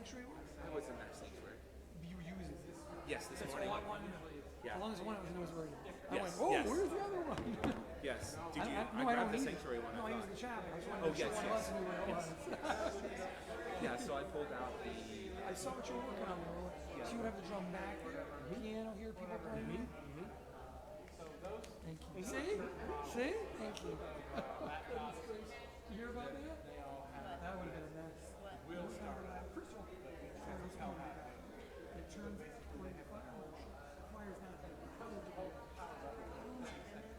sanctuary was? I was in that sanctuary. You were using this. Yes, this That's morning. all I wanted to know. Yeah. As long as one of us knows where it is. I Yes, went, oh, yes. where's the other one? Yes. Did you? No, I grabbed don't the need sanctuary it. one. No, I I use thought. the chapel. I just wanted Oh, to make sure yes, one of yes. us knew where it was. Yeah. So I pulled out the. I saw what you were working on there. So you would have the drum back there, piano here, people playing. Thank you. See? See? Thank you. You hear about that? That would have been a mess. We'll start. First of all, it turns like fire's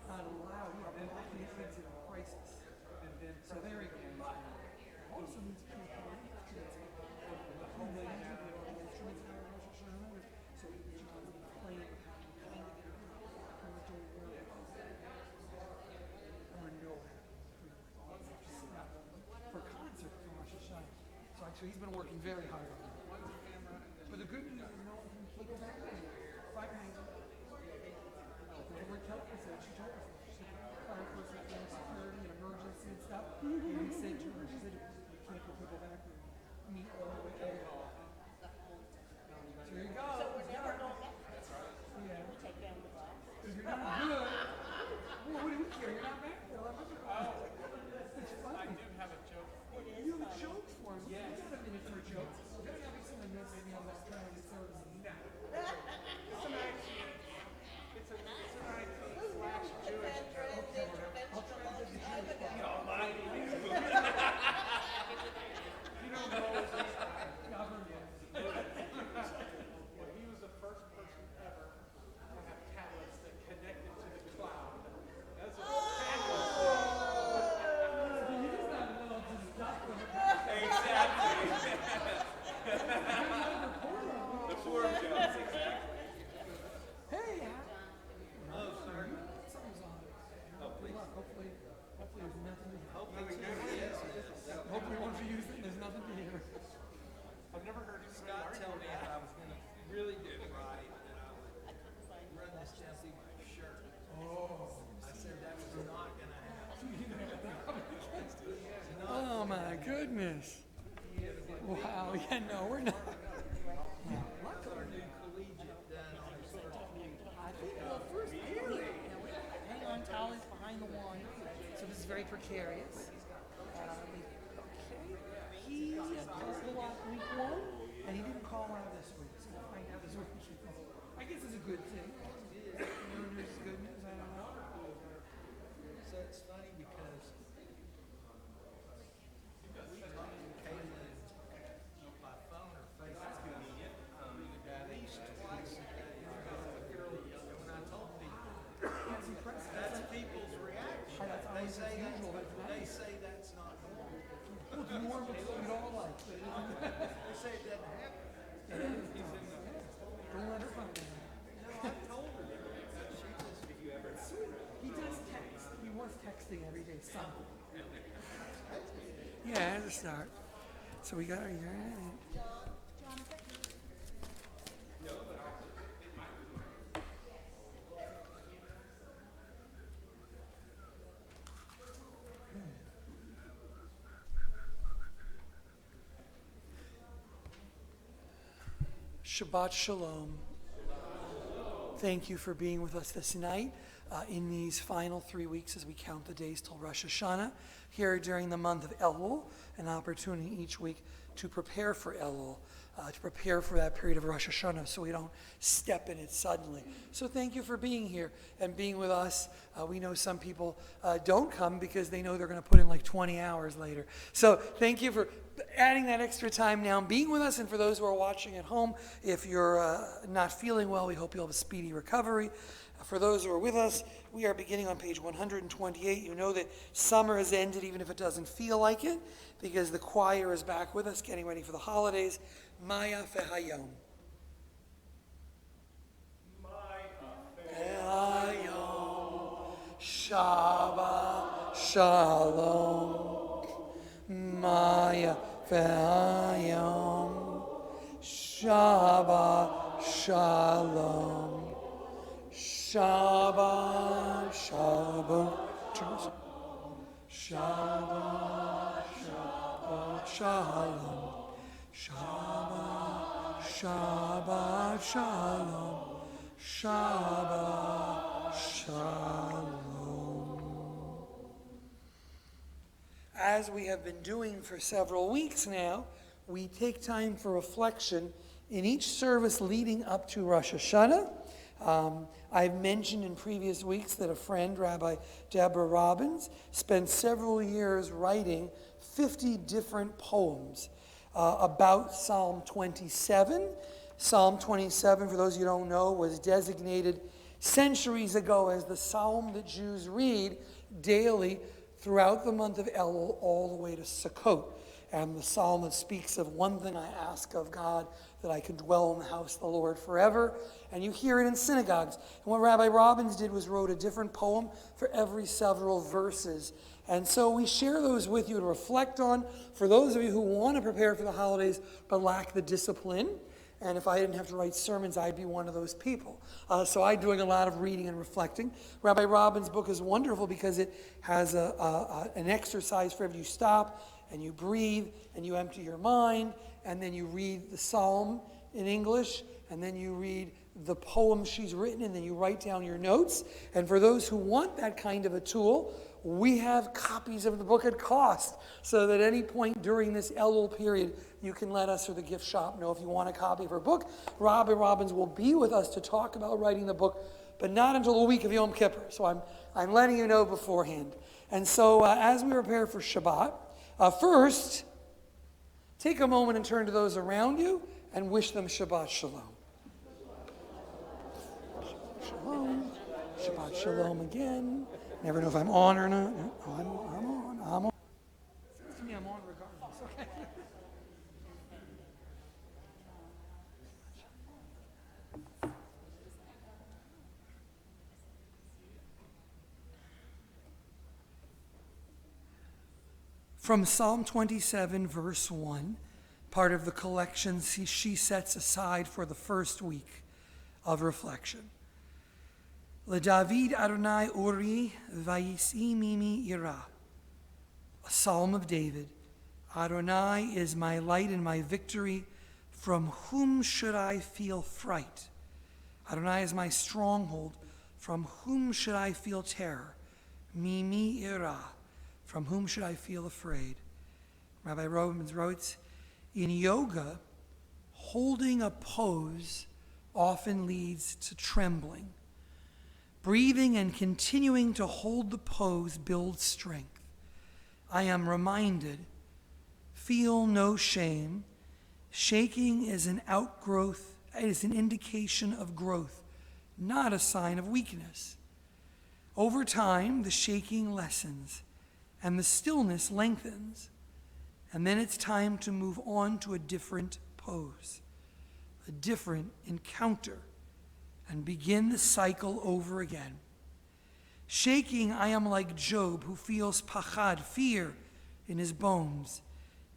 not allowed. We are blocking it into a crisis. So there we go. Also means people are instruments. So the John playing kind of for concert for Rosh Hashanah. So actually he's been working very hard on it. But the good news is no one can keep it back there. 5 minutes. The word Kelly said, she told us, she said, fire person, security and emergency and stuff. And he said to her, she said, you can't put people back there. Meet all the way over. So here you go. So we're never going back. Yeah. We take down the glass. If you're not good, well, what do we care? You're not back there. It's funny. I do have a joke. You have a joke for us. Yes. We got a minute for a joke. We're going to have someone next to me on this kind of service. It's a nice slash Jewish joke. I'll try to do the Jewish part. Almighty. You know Moses. Well, he was the first person ever to have tablets that connected to the cloud. That's a The four of jokes, exactly. Hey, hello, sir. Something's on. Oh, please. Hopefully there's nothing to hear. Hopefully once you use it, there's nothing to hear. I've never heard Scott tell me that I was going to really do right, and I would run this chance see my shirt. Oh. I said that was not going to happen. Oh my goodness. Wow, yeah, no, we're not. What's our new collegiate done on the first I think the first period, hang on towels behind the wine. So this is very precarious. He called the lot week 1, and he didn't call out this week. So we'll find out this week. I guess it's a good thing. News is good news, I don't know. So it's funny because we talked to Caitlin by phone or FaceTime at least twice a day. And when I told people, That's impressive. that's people's reaction. That's They always say unusual, that's, but they nice. say that's not normal. Well, it's normal, it's what we'd all like. But They say it doesn't happen. don't let her find out. No, I've told her that. She just, if you ever He does text. He was texting every day, something. Yeah, as a start. So we got our Shabbat Shalom. Thank you for being with us this night in these final 3 weeks as we count the days till Rosh Hashanah. Here during the month of Elul, an opportunity each week to prepare for Elul, to prepare for that period of Rosh Hashanah so we don't step in it suddenly. So thank you for being here and being with us. We know some people don't come because they know they're going to put in like 20 hours later. So thank you for adding that extra time now and being with us. And for those who are watching at home, if you're not feeling well, we hope you'll have a speedy recovery. For those who are with us, we are beginning on page 128. You know that summer has ended, even if it doesn't feel like it, because the choir is back with us, getting ready for the holidays. Maya Fehayom. Fehayom. Shabbat Shalom. Maya Fehayom. Shabbat Shalom. Shabbat, Shabbat, Shabbat, Shabbat, Shalom, Shabbat. Shabbat Shalom. Shabbat Shalom. As we have been doing for several weeks now, we take time for reflection in each service leading up to Rosh Hashanah. I've mentioned in previous weeks that a friend, Rabbi Deborah Robbins, spent several years writing 50 different poems about Psalm 27. Psalm 27, for those of you who don't know, was designated centuries ago as the psalm that Jews read daily throughout the month of Elul all the way to Sukkot. And the psalm that speaks of one thing I ask of God, that I can dwell in the house of the Lord forever. And you hear it in synagogues. And what Rabbi Robbins did was wrote a different poem for every several verses. And so we share those with you to reflect on for those of you who want to prepare for the holidays but lack the discipline. And if I didn't have to write sermons, I'd be one of those people. So I'm doing a lot of reading and reflecting. Rabbi Robbins' book is wonderful because it has an exercise for you stop and you breathe and you empty your mind, and then you read the psalm in English, and then you read the poem she's written, and then you write down your notes. And for those who want that kind of a tool, we have copies of the book at cost, so that at any point during this Elul period, you can let us or the gift shop know if you want a copy of her book. Rabbi Robbins will be with us to talk about writing the book, but not until the week of Yom Kippur. So I'm letting you know beforehand. And so as we prepare for Shabbat, first, take a moment and turn to those around you and wish them Shabbat Shalom. Shabbat Shalom. Shabbat Shalom again. Never know if I'm on or not. Oh, I'm on. Seems to me I'm on regardless. Okay. From Psalm 27, verse 1, part of the collection she sets aside for the first week of reflection. LeDavid Adonai Uri Vayisi Mimi Ira. A psalm of David. Adonai is my light and my victory. From whom should I feel fright? Adonai is my stronghold. From whom should I feel terror? Mimi Ira. From whom should I feel afraid? Rabbi Robbins writes, in yoga, holding a pose often leads to trembling. Breathing and continuing to hold the pose builds strength. I am reminded, feel no shame. Shaking is an outgrowth, it is an indication of growth, not a sign of weakness. Over time, the shaking lessens and the stillness lengthens, and then it's time to move on to a different pose, a different encounter, and begin the cycle over again. Shaking, I am like Job, who feels pachad, fear, in his bones.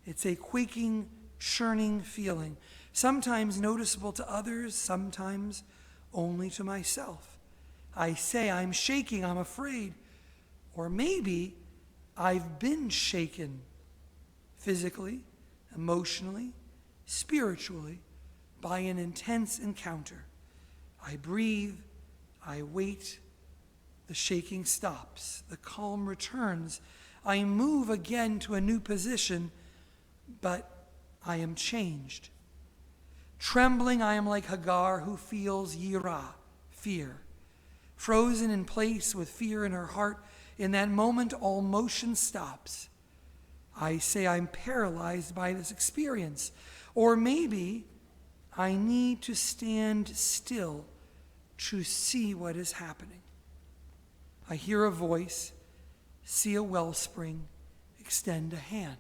It's a quaking, churning feeling, sometimes noticeable to others, sometimes only to myself. I say, I'm shaking, I'm afraid. Or maybe I've been shaken physically, emotionally, spiritually by an intense encounter. I breathe, I wait, the shaking stops, the calm returns. I move again to a new position, but I am changed. Trembling, I am like Hagar, who feels yirah, fear. Frozen in place with fear in her heart, in that moment all motion stops. I say I'm paralyzed by this experience. Or maybe I need to stand still to see what is happening. I hear a voice, see a wellspring, extend a hand.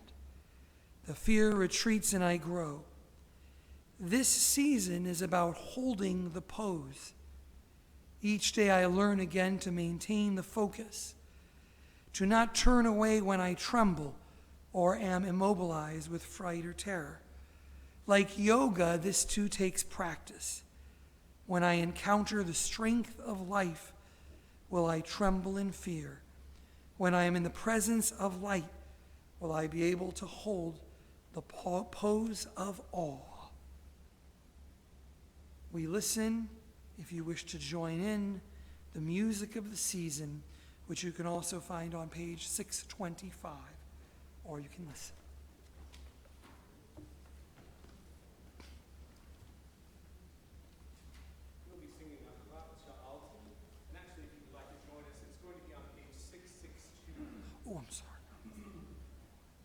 The fear retreats and I grow. This season is about holding the pose. Each day I learn again to maintain the focus, to not turn away when I tremble or am immobilized with fright or terror. Like yoga, this too takes practice. When I encounter the strength of life, will I tremble in fear? When I am in the presence of light, will I be able to hold the pose of awe? we listen, if you wish to join in, the music of the season, which you can also find on page 625, or you can listen. We'll be singing Shabbat Service. And actually, if you'd like to join us, it's going to be on page 662. Oh, I'm sorry.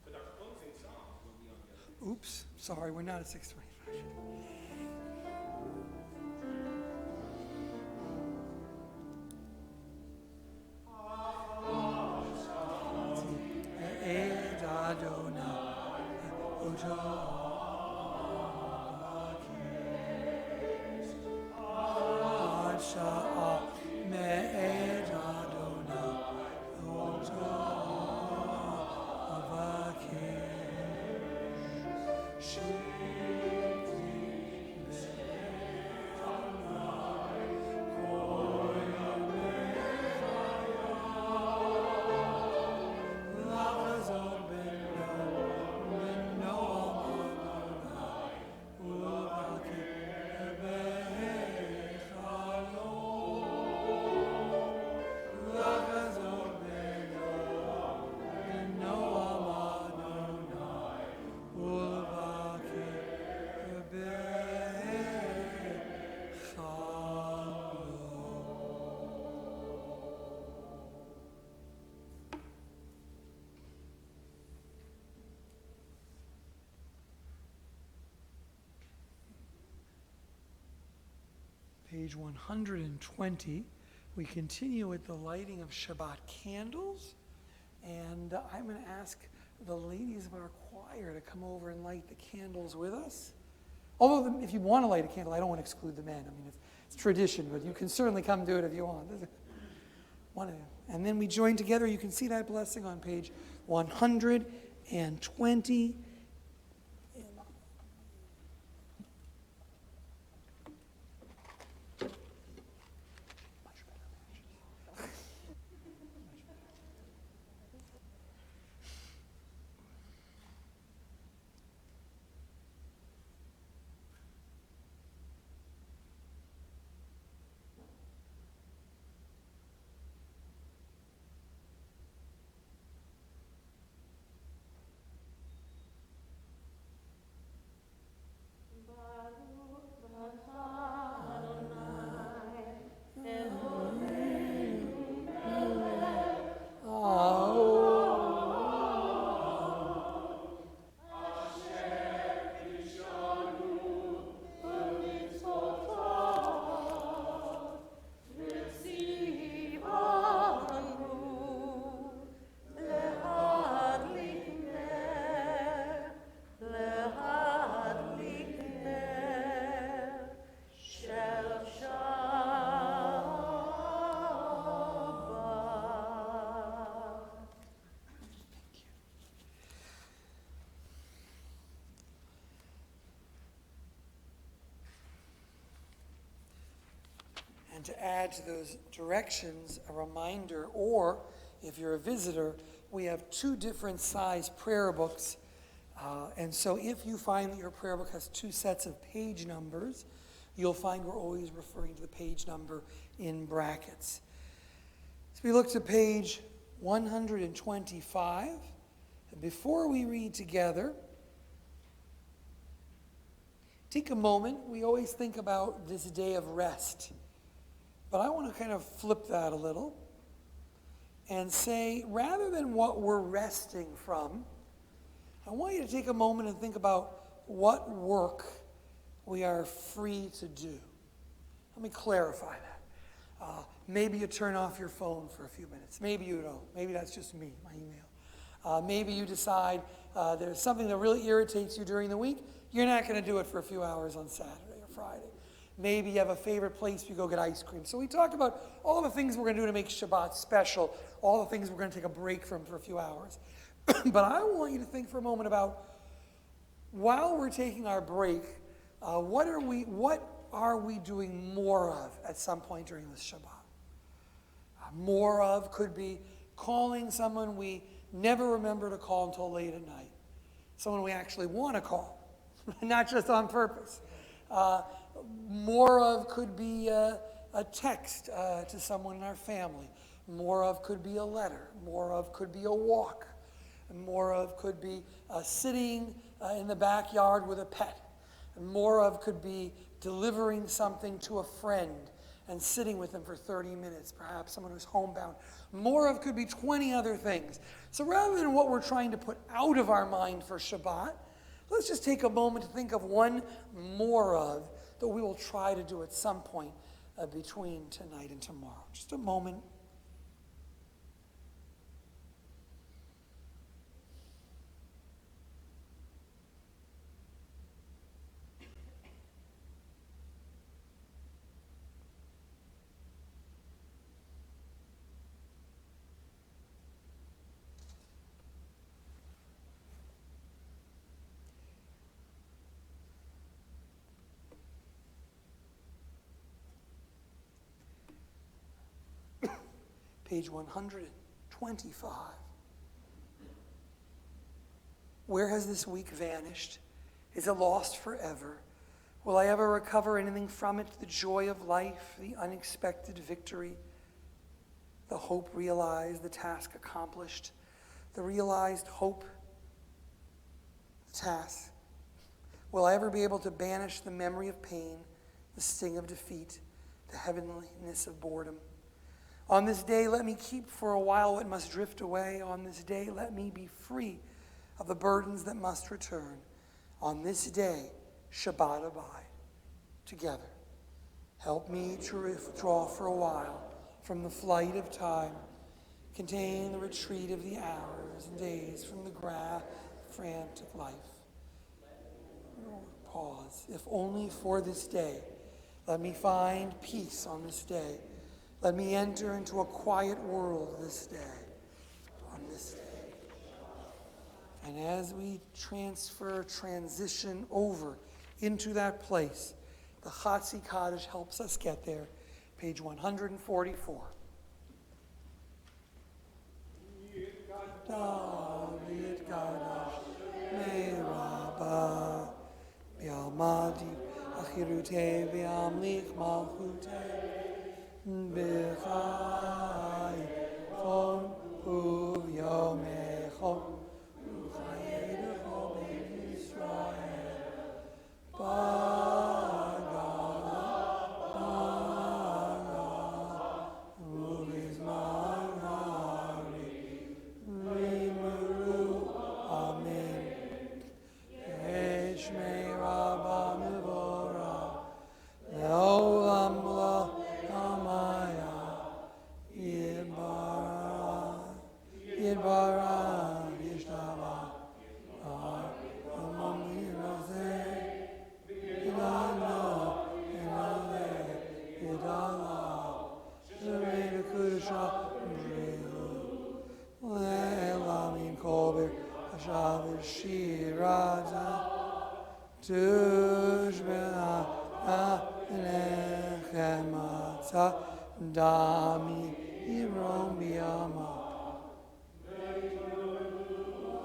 But our closing song will be on the Oops, sorry, we're not at 625. Page 120, we continue with the lighting of Shabbat candles, and I'm going to ask the ladies of our choir to come over and light the candles with us. Although, if you want to light a candle, I don't want to exclude the men. I mean, it's tradition, but you can certainly come do it if you want. And then we join together. You can see that blessing on page 120. And to add to those directions, a reminder, or if you're a visitor, we have 2 different size prayer books. And so if you find that your prayer book has 2 sets of page numbers, you'll find we're always referring to the page number in brackets. So we look to page 125. And before we read together, take a moment. We always think about this day of rest. But I want to kind of flip that a little and say, rather than what we're resting from, I want you to take a moment and think about what work we are free to do. Let me clarify that. Maybe you turn off your phone for a few minutes. Maybe you don't. Maybe that's just me, my email. Maybe you decide there's something that really irritates you during the week. You're not going to do it for a few hours on Saturday or Friday. Maybe you have a favorite place you go get ice cream. So we talk about all the things we're going to do to make Shabbat special, all the things we're going to take a break from for a few hours. But I want you to think for a moment about, while we're taking our break, what are we doing more of at some point during this Shabbat? More of could be calling someone we never remember to call until late at night. Someone we actually want to call, not just on purpose. More of could be a text to someone in our family. More of could be a letter. More of could be a walk. And more of could be sitting in the backyard with a pet. And more of could be delivering something to a friend and sitting with them for 30 minutes, perhaps someone who's homebound. More of could be 20 other things. So rather than what we're trying to put out of our mind for Shabbat, let's just take a moment to think of one more of that we will try to do at some point between tonight and tomorrow. Just a moment. Page 125. Where has this week vanished? Is it lost forever? Will I ever recover anything from it? The joy of life, the unexpected victory, the hope realized, the task accomplished, the realized hope, the task. Will I ever be able to banish the memory of pain, the sting of defeat, the heavenliness of boredom? On this day, let me keep for a while what must drift away. On this day, let me be free of the burdens that must return. On this day, Shabbat abide. Together, help me to withdraw for a while from the flight of time, contain the retreat of the hours and days from the frantic life. Pause. If only for this day, let me find peace on this day. Let me enter into a quiet world this day, on this day. And as we transition over into that place, the Chatzi Kaddish helps us get there. Page 144. David Kaddish, Me'rabah, Bi'almadi, Achirute, Bi'amlich Malchute, B'chai chon u'v'yomechon u'chayedecho ben Yisrael Bagala u'v'zman hari Rimuru Amen Eshmei Rabba Mevora Le'olam Dami Irom Biyama.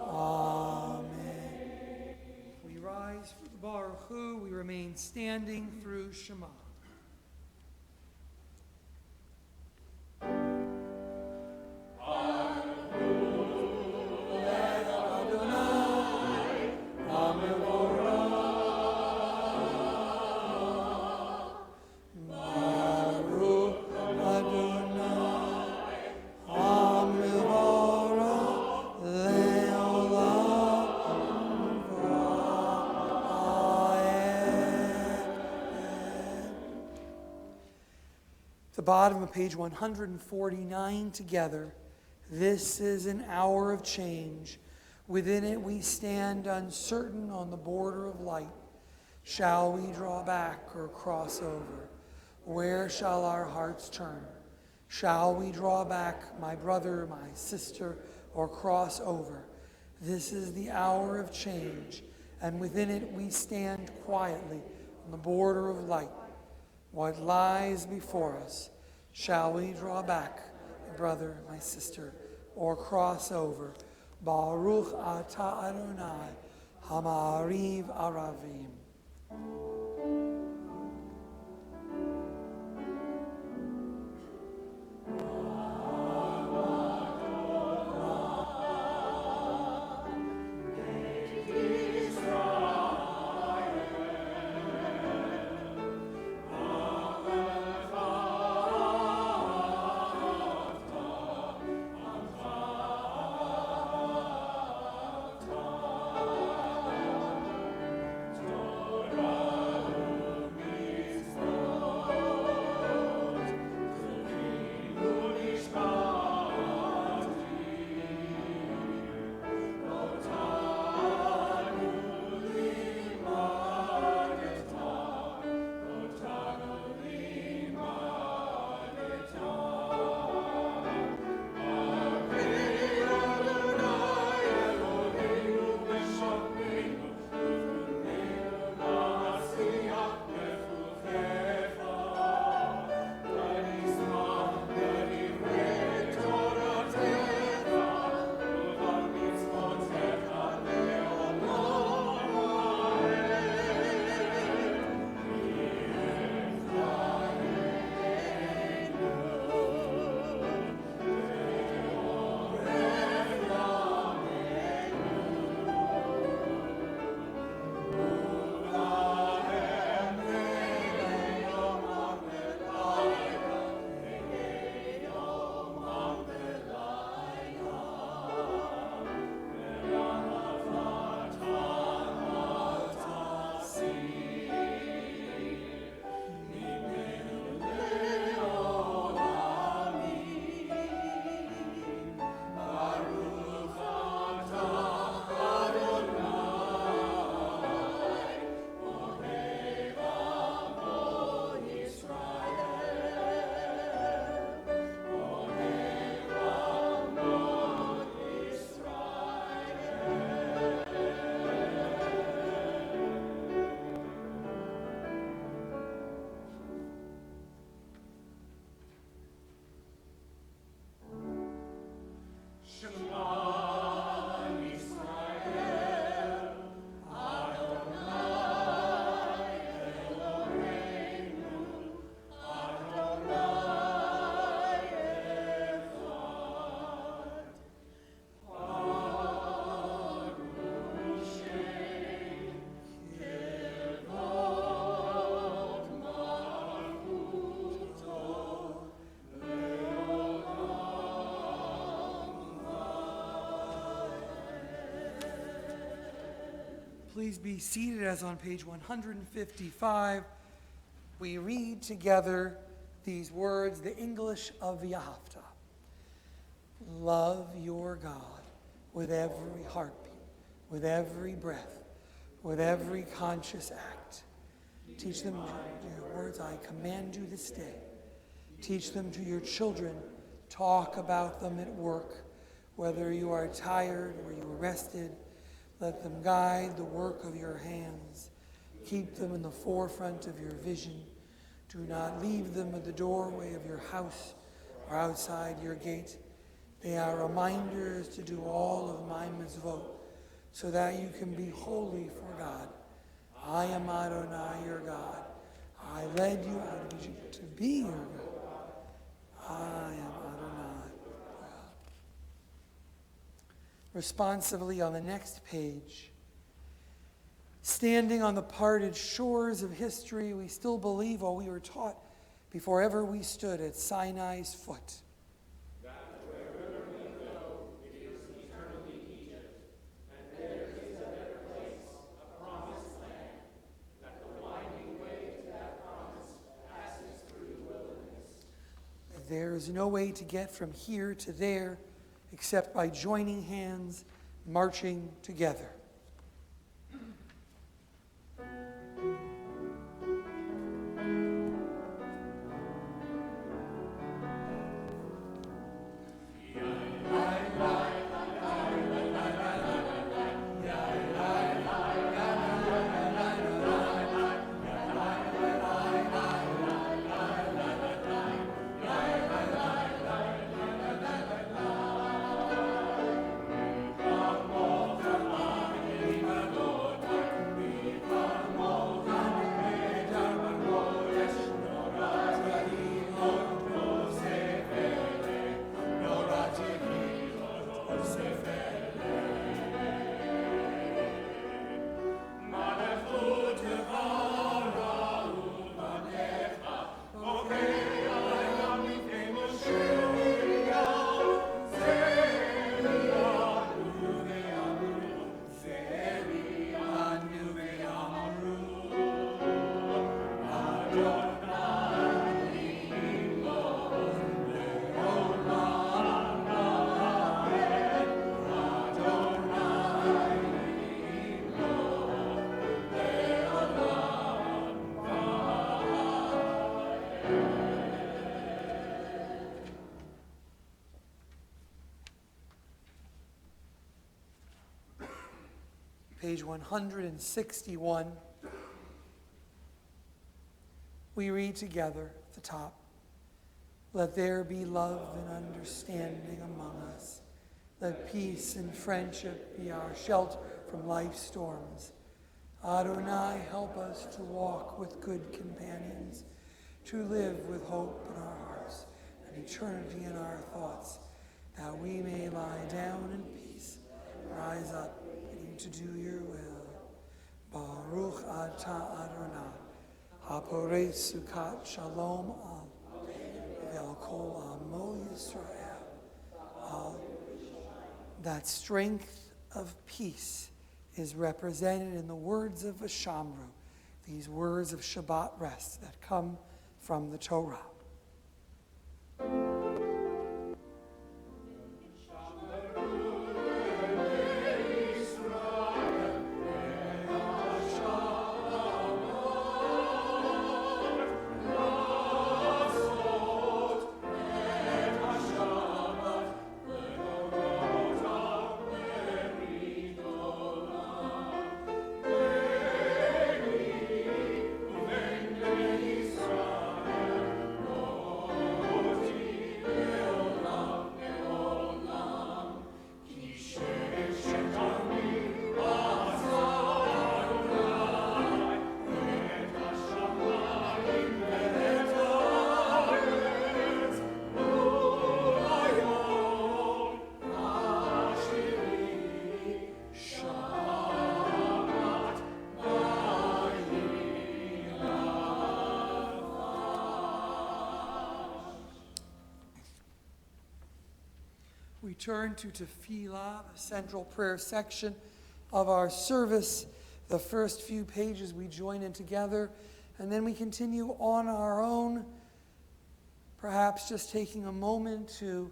Amen. We rise for the Baruch Hu. We remain standing through Shema. The bottom of page 149 together. This is an hour of change. Within it we stand uncertain on the border of light. Shall we draw back or cross over? Where shall our hearts turn? Shall we draw back, my brother, my sister, or cross over? This is the hour of change, and within it we stand quietly on the border of light. What lies before us? Shall we draw back, my brother, my sister, or cross over? Baruch atah Adonai, Hamariv Aravim. please be seated as on page 155. We read together these words, the English of Yahavta. Love your God with every heartbeat, with every breath, with every conscious act. Teach them your words I command you this day. Teach them to your children. Talk about them at work, whether you are tired or you are rested. Let them guide the work of your hands. Keep them in the forefront of your vision. Do not leave them at the doorway of your house or outside your gate. They are reminders to do all of my mitzvot, so that you can be holy for God. I am Adonai, your God. I led you out of Egypt to be your God. I am Adonai, your God. Responsively on the next page, standing on the parted shores of history, we still believe what we were taught before ever we stood at Sinai's foot. There is no way to get from here to there except by joining hands, marching together. Page 161, we read together at the top, let there be love and understanding among us. Let peace and friendship be our shelter from life's storms. Adonai, help us to walk with good companions, to live with hope in our hearts and eternity in our thoughts, that we may lie down in peace, rise up, to do your will. Baruch atah Adonai, haporei sukat shalom al ve'al kol amo Yisrael. That strength of peace is represented in the words of Vashamru, these words of Shabbat rest that come from the Torah. We turn to Tefillah, the central prayer section of our service, The first few pages we join in together, and then we continue on our own, perhaps just taking a moment to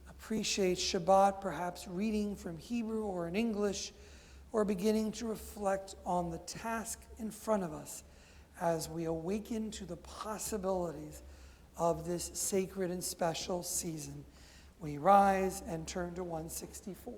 appreciate Shabbat, perhaps reading from Hebrew or in English, or beginning to reflect on the task in front of us as we awaken to the possibilities of this sacred and special season. We rise and turn to 164.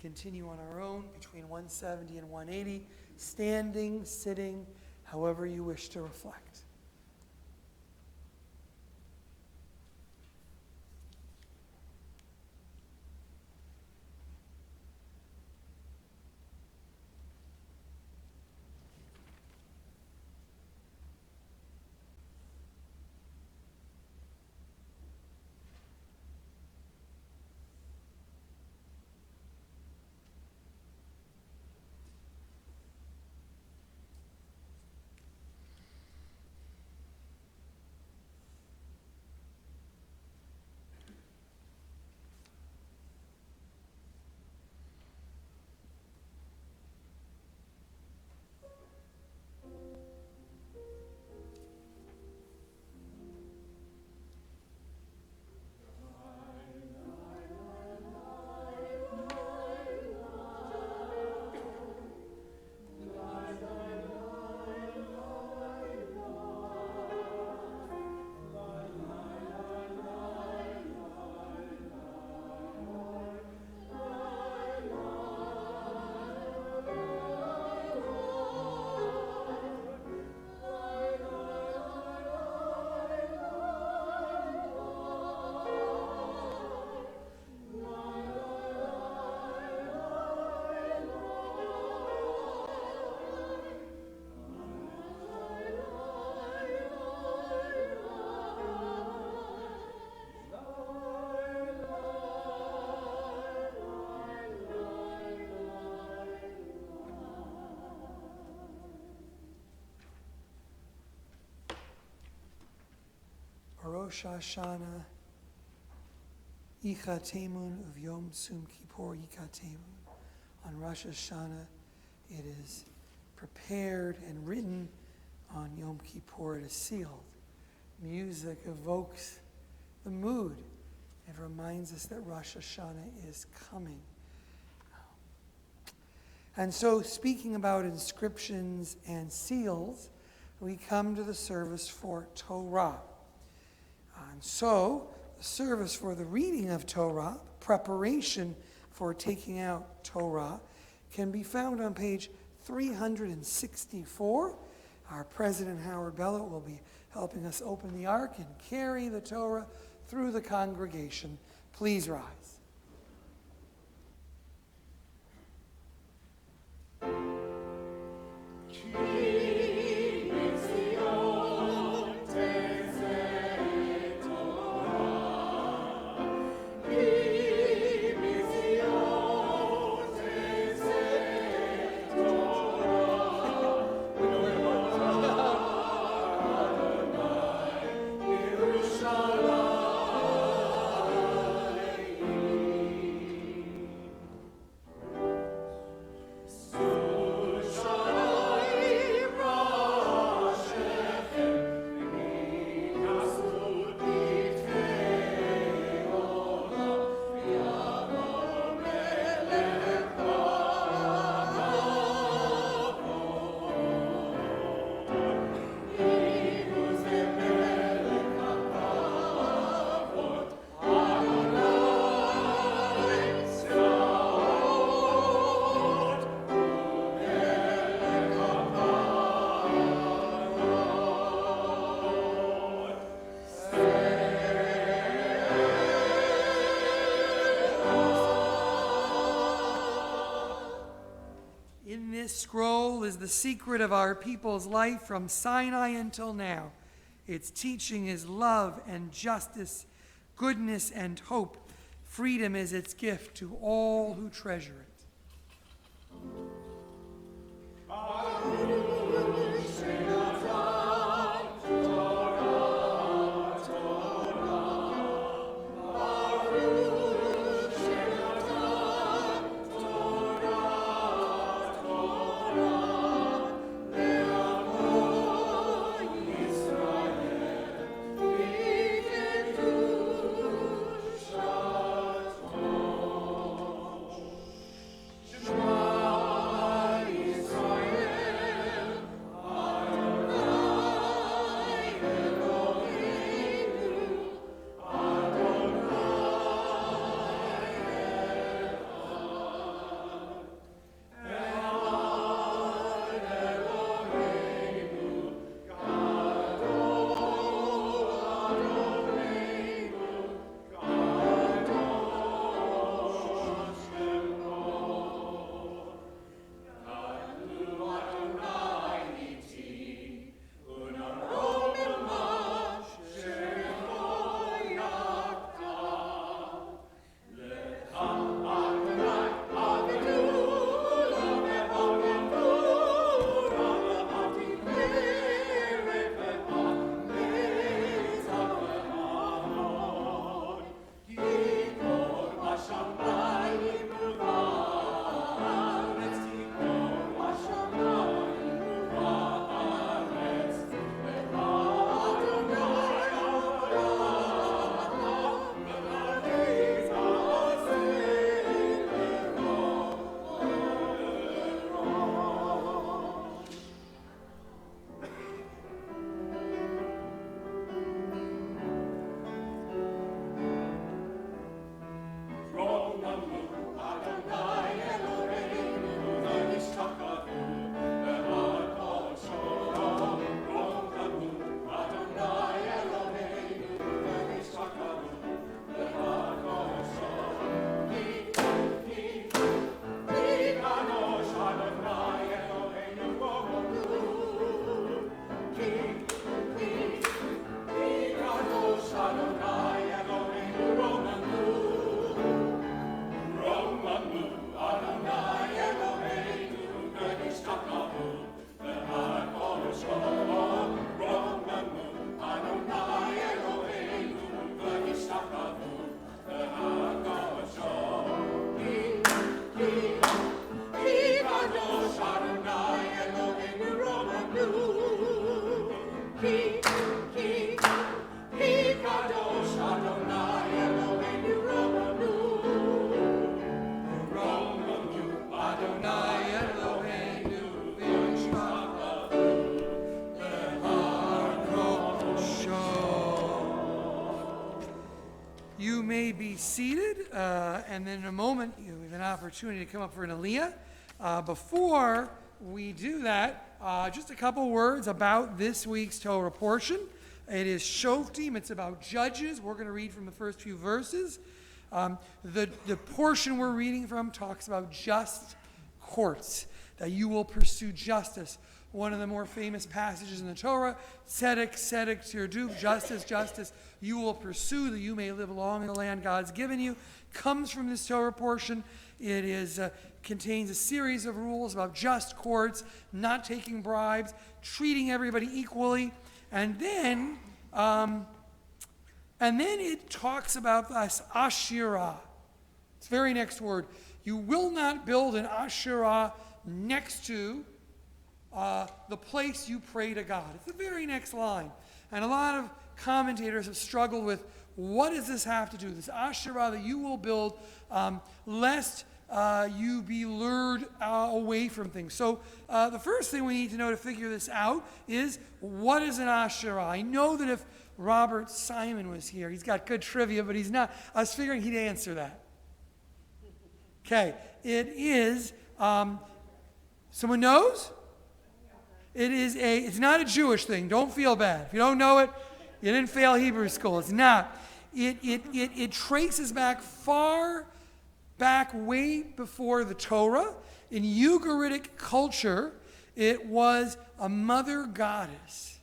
Continue on our own between 170 and 180, standing, sitting, however you wish to reflect. Rosh Hashanah Yichatemun of Yom Sum Kippur Yichatemun. On Rosh Hashanah, it is prepared and written. On Yom Kippur, it is sealed. Music evokes the mood. It reminds us that Rosh Hashanah is coming. And so, speaking about inscriptions and seals, we come to the service for Torah. And so, the service for the reading of Torah, preparation for taking out Torah, can be found on page 364. Our President Howard Bellow will be helping us open the ark and carry the Torah through the congregation. Please rise. This scroll is the secret of our people's life from Sinai until now. Its teaching is love and justice, goodness and hope. Freedom is its gift to all who treasure it. Ki, Ki, Ki Kadosh Adonai Eloheinu Romanu. Romanu Adonai Eloheinu v'yishmach le'har kodosho. You may be seated, and then in a moment you have an opportunity to come up for an aliyah. Before we do that, just a couple words about this week's Torah portion. It is Shoftim. It's about judges. We're going to read from the first few verses. The portion we're reading from talks about just courts, that you will pursue justice. One of the more famous passages in the Torah, tzedek, tzedek, tirduf, justice, justice, you will pursue that you may live long in the land God's given you, comes from this Torah portion. It is contains a series of rules about just courts, not taking bribes, treating everybody equally, and then it talks about this Asherah. It's the very next word. You will not build an Asherah next to the place you pray to God. It's the very next line. And a lot of commentators have struggled with, what does this have to do? This Asherah that you will build, lest you be lured away from things. So the first thing we need to know to figure this out is, what is an Asherah? I know that if Robert Simon was here, he's got good trivia, but he's not. I was figuring he'd answer that. Okay, it is, someone knows? It's not a Jewish thing. Don't feel bad. If you don't know it, you didn't fail Hebrew school. It's not. It traces back far back way before the Torah. In Ugaritic culture, it was a mother goddess.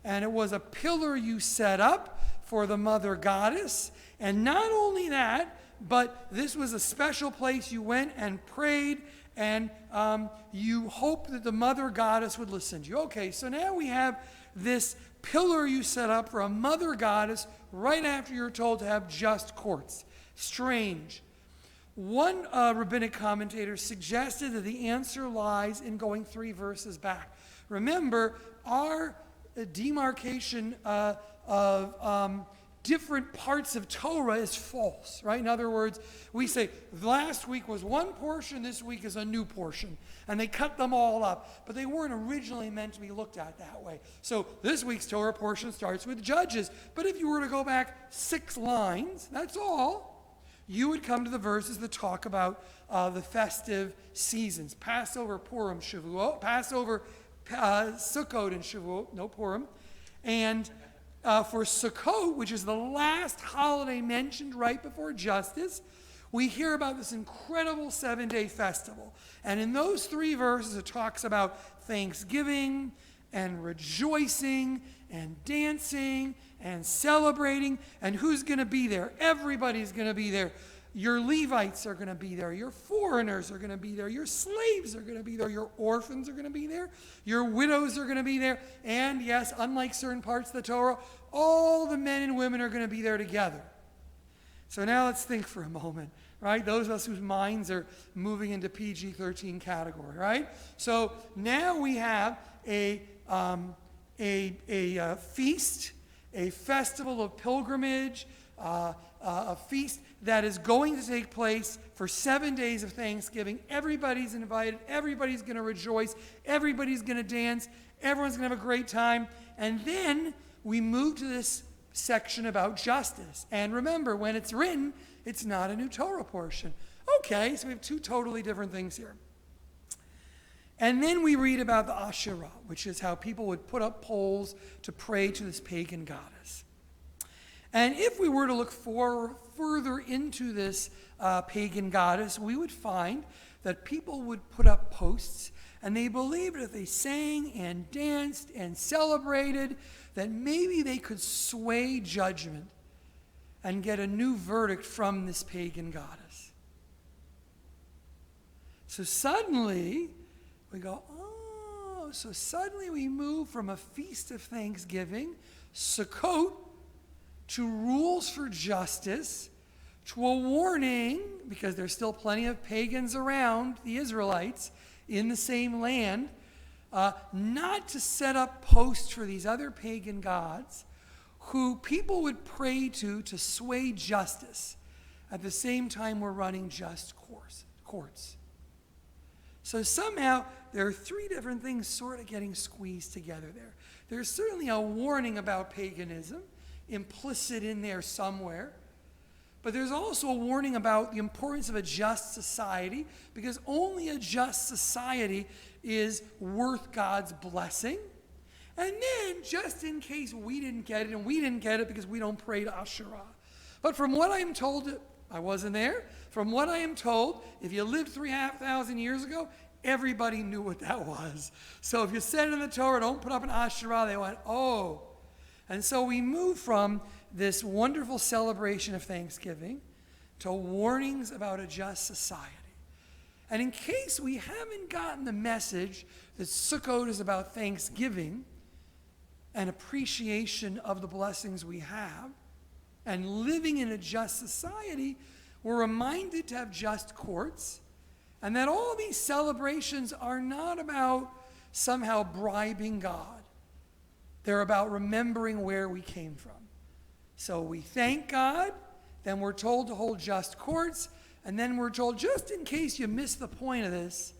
And it was a pillar you set up for the mother goddess. And not only that, but this was a special place you went and prayed, and you hoped that the mother goddess would listen to you. Okay, so now we have this pillar you set up for a mother goddess right after you're told to have just courts. Strange. One rabbinic commentator suggested that the answer lies in going 3 verses back. Remember, our demarcation of different parts of Torah is false, right? In other words, we say, last week was one portion, this week is a new portion. And they cut them all up. But they weren't originally meant to be looked at that way. So this week's Torah portion starts with Judges. But if you were to go back 6 lines, that's all, you would come to the verses that talk about the festive seasons. Passover, Purim, Shavuot. Passover, Sukkot, and Shavuot. No Purim. And for Sukkot, which is the last holiday mentioned right before justice, we hear about this incredible 7-day festival. And in those 3 verses, it talks about thanksgiving and rejoicing and dancing and celebrating. And who's going to be there? Everybody's going to be there. Your Levites are going to be there. Your foreigners are going to be there. Your slaves are going to be there. Your orphans are going to be there. Your widows are going to be there. And yes, unlike certain parts of the Torah, all the men and women are going to be there together. So now let's think for a moment, right? Those of us whose minds are moving into PG-13 category, right? So now we have a feast, a festival of pilgrimage, a feast that is going to take place for 7 days of Thanksgiving. Everybody's invited. Everybody's going to rejoice. Everybody's going to dance. Everyone's going to have a great time. And then we move to this section about justice. And remember, when it's written, it's not a new Torah portion. Okay, so we have 2 totally different things here. And then we read about the Asherah, which is how people would put up poles to pray to this pagan goddess. And if we were to look further into this pagan goddess, we would find that people would put up posts, and they believed if they sang and danced and celebrated, that maybe they could sway judgment and get a new verdict from this pagan goddess. So suddenly, we go, oh, so suddenly we move from a feast of thanksgiving, Sukkot, to rules for justice, to a warning, because there's still plenty of pagans around the Israelites in the same land, not to set up posts for these other pagan gods who people would pray to sway justice. At the same time, we're running just courts. So somehow, there are three different things sort of getting squeezed together there. There's certainly a warning about paganism, implicit in there somewhere. But there's also a warning about the importance of a just society, because only a just society is worth God's blessing. And then, just in case we didn't get it, and we didn't get it because we don't pray to Asherah. But from what I'm told, I wasn't there. From what I am told, if you lived 3,500 years ago, everybody knew what that was. So if you said in the Torah, don't put up an Asherah, they went, oh. And so we move from this wonderful celebration of Thanksgiving to warnings about a just society. And in case we haven't gotten the message that Sukkot is about thanksgiving and appreciation of the blessings we have and living in a just society, we're reminded to have just courts, and that all these celebrations are not about somehow bribing God. They're about remembering where we came from. So we thank God, then we're told to hold just courts, and then we're told, just in case you missed the point of this,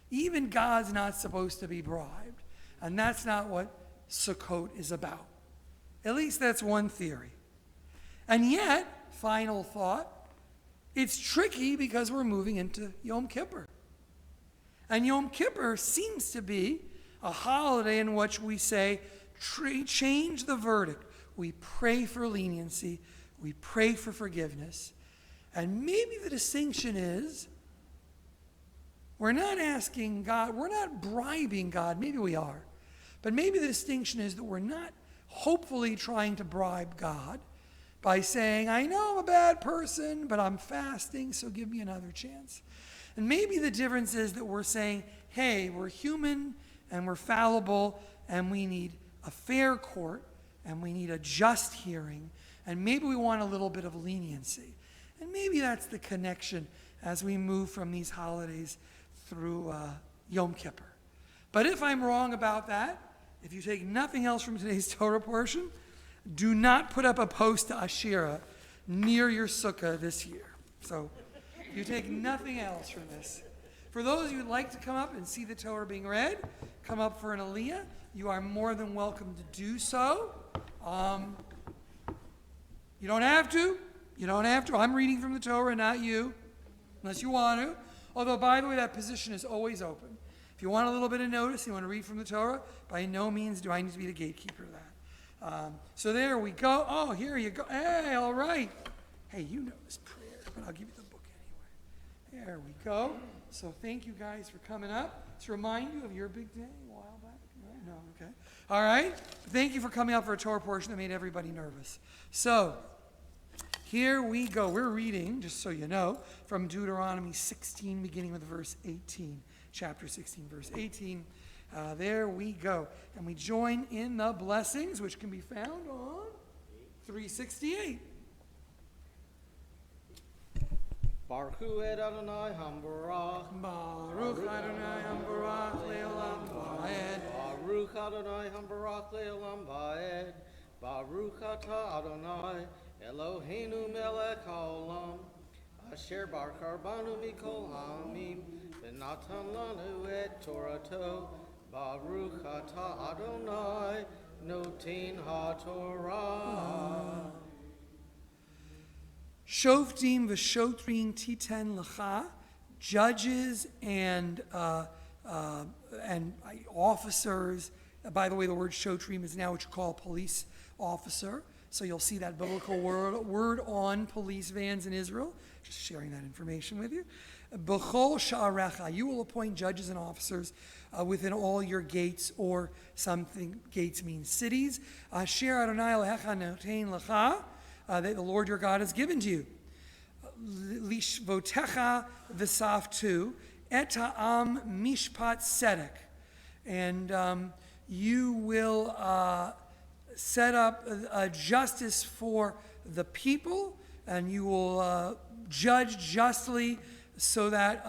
even God's not supposed to be bribed. And that's not what Sukkot is about. At least that's one theory. And yet, final thought, it's tricky because we're moving into Yom Kippur. And Yom Kippur seems to be a holiday in which we say, change the verdict. We pray for leniency. We pray for forgiveness. And maybe the distinction is, we're not asking God, we're not bribing God. Maybe we are. But maybe the distinction is that we're not hopefully trying to bribe God by saying, I know I'm a bad person, but I'm fasting, so give me another chance. And maybe the difference is that we're saying, hey, we're human and we're fallible and we need a fair court and we need a just hearing, and maybe we want a little bit of leniency. And maybe that's the connection as we move from these holidays through Yom Kippur. But if I'm wrong about that, if you take nothing else from today's Torah portion, do not put up a post to Asherah near your sukkah this year. So if you take nothing else from this. For those of you who'd like to come up and see the Torah being read, come up for an aliyah. You are more than welcome to do so. You don't have to. You don't have to. I'm reading from the Torah, not you, unless you want to. Although, by the way, that position is always open. If you want a little bit of notice, you want to read from the Torah, by no means do I need to be the gatekeeper of that. So there we go. Oh, here you go. Hey, all right. Hey, you know this prayer, but I'll give you the book anyway. There we go. So thank you guys for coming up. To remind you of your big day a while back. No, okay. All right. Thank you for coming up for a Torah portion that made everybody nervous. So here we go. We're reading, just so you know, from Deuteronomy 16, beginning with verse 18. Chapter 16, verse 18. There we go. And we join in the blessings, which can be found on 368. Baruch Hu et Adonai Hambarach. Baruch Adonai Hambarach le'olam va'ed. Baruch Adonai Hambarach le'olam va'ed. Baruch atah Adonai Eloheinu melech haolam. Asher barakar banu mikol ha'amim. V'natan lanu et Torato. Baruch atah Adonai notin ha'torah. Shoftim v'shotrim titen lecha, judges and officers. By the way, the word shotrim is now what you call a police officer. So you'll see that biblical word on police vans in Israel. Just sharing that information with you. B'chol sha'arecha, you will appoint judges and officers within all your gates, or something. Gates means cities. Asher Adonai lecha notein lecha, that the Lord your God has given to you. Lishvotecha v'saftu et ha'am mishpat tzedek, and you will set up a justice for the people, and you will judge justly, so that